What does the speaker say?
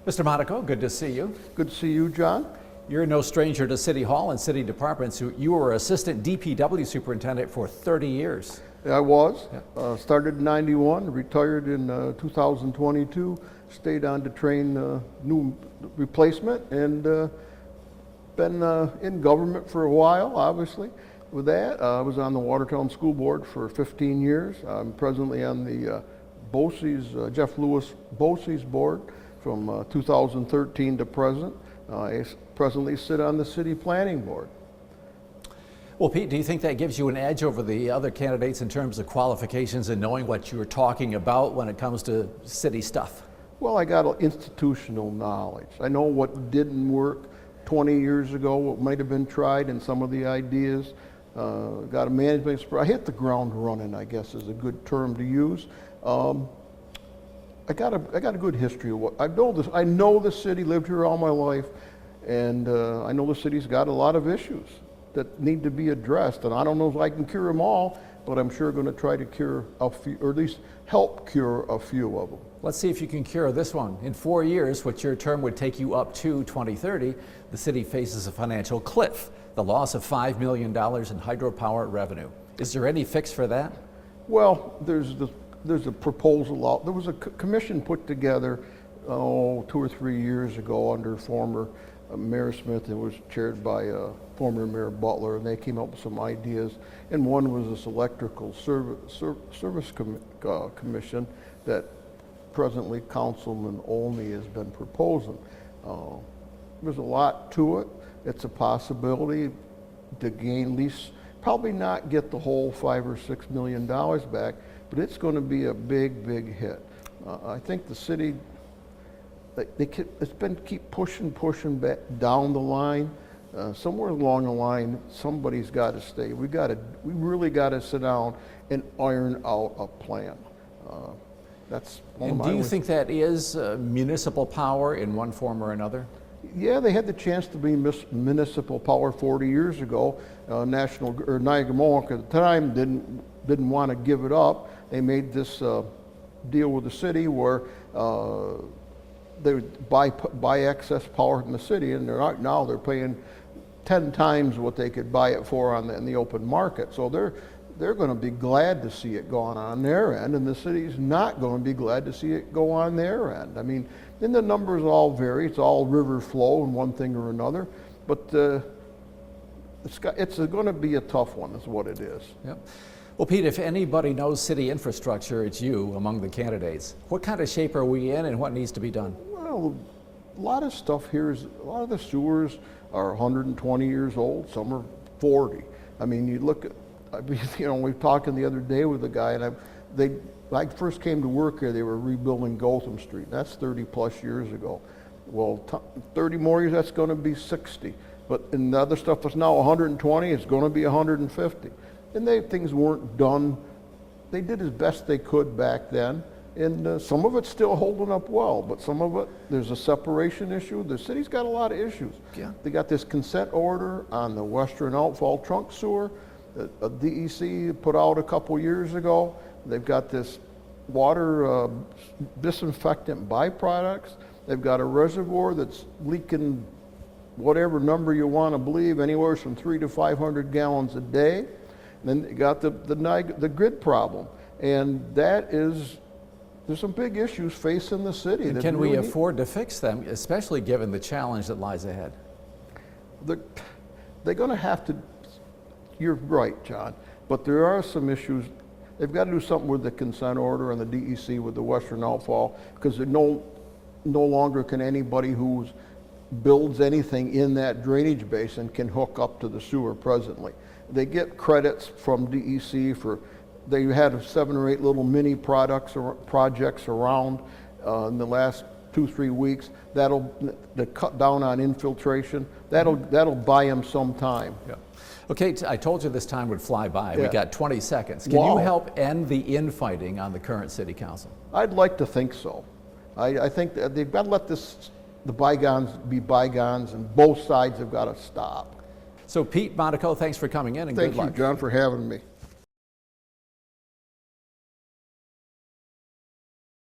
Mr. Monaco, good to see you. Good to see you, John. You're no stranger to City Hall and city departments. You were Assistant DPW Superintendent for 30 years. I was. Started in 91, retired in 2022, stayed on to train new replacement, and been in government for a while, obviously. With that, I was on the Watertown School Board for 15 years. I'm presently on the Jeff Lewis BOCES board from 2013 to present. I presently sit on the City Planning Board. Well, Pete, do you think that gives you an edge over the other candidates in terms of qualifications and knowing what you're talking about when it comes to city stuff? Well, I got institutional knowledge. I know what didn't work 20 years ago, what might have been tried, and some of the ideas. Got a management experience. I hit the ground running, I guess is a good term to use. I got a good history of what I know. I know the city, lived here all my life, and I know the city's got a lot of issues that need to be addressed. And I don't know if I can cure them all, but I'm sure going to try to cure a few, or at least help cure a few of them. Let's see if you can cure this one. In 4 years, which your term would take you up to 2030, the city faces a financial cliff, the loss of $5 million in hydropower revenue. Is there any fix for that? Well, there's a proposal out. There was a commission put together 2 or 3 years ago under former Mayor Smith. It was chaired by former Mayor Butler, and they came up with some ideas. And one was this electrical service commission that presently Councilman Olney has been proposing. There's a lot to it. It's a possibility to gain at least, probably not get the whole $5 or $6 million back, but it's going to be a big, big hit. I think the city, it's been keep pushing back down the line. Somewhere along the line, somebody's got to stay. We really got to sit down and iron out a plan. That's one of my. And do you think that is municipal power in one form or another? Yeah, they had the chance to be municipal power 40 years ago. Niagara Mohawk at the time didn't want to give it up. They made this deal with the city where they would buy excess power from the city, and they're paying 10 times what they could buy it for in the open market. So they're going to be glad to see it going on their end, and the city's not going to be glad to see it go on their end. I mean, then the numbers all vary. It's all river flow and one thing or another, but it's going to be a tough one, is what it is. Yep. Well, Pete, if anybody knows city infrastructure, it's you among the candidates. What kind of shape are we in, and what needs to be done? Well, a lot of stuff here a lot of the sewers are 120 years old. Some are 40. I mean, you look at, we were talking the other day with a guy, and when I first came to work here, they were rebuilding Gotham Street. That's 30 plus years ago. Well, 30 more years, that's going to be 60. But in the other stuff that's now 120, it's going to be 150. And things weren't done. They did as best they could back then. And some of it's still holding up well, but some of it, there's a separation issue. The city's got a lot of issues. Yeah. They got this consent order on the western outfall trunk sewer that a DEC put out a couple years ago. They've got this water disinfectant byproducts. They've got a reservoir that's leaking whatever number you want to believe, anywhere from 300 to 500 gallons a day. And then you got the grid problem, and there's some big issues facing the city. And can we afford to fix them, especially given the challenge that lies ahead? They're going to have to. You're right, John, but there are some issues. They've got to do something with the consent order and the DEC with the western outfall, because no longer can anybody who builds anything in that drainage basin can hook up to the sewer presently. They get credits from DEC for, they had 7 or 8 little mini projects around in the last 2-3 weeks. That'll cut down on infiltration. That'll buy them some time. Yeah. Okay, I told you this time would fly by. Yeah. We got 20 seconds. Can you help end the infighting on the current city council? I'd like to think so. I think that they've got to let the bygones be bygones, and both sides have got to stop. So Pete Monaco, thanks for coming in, and good luck. Thank you, John, for having me.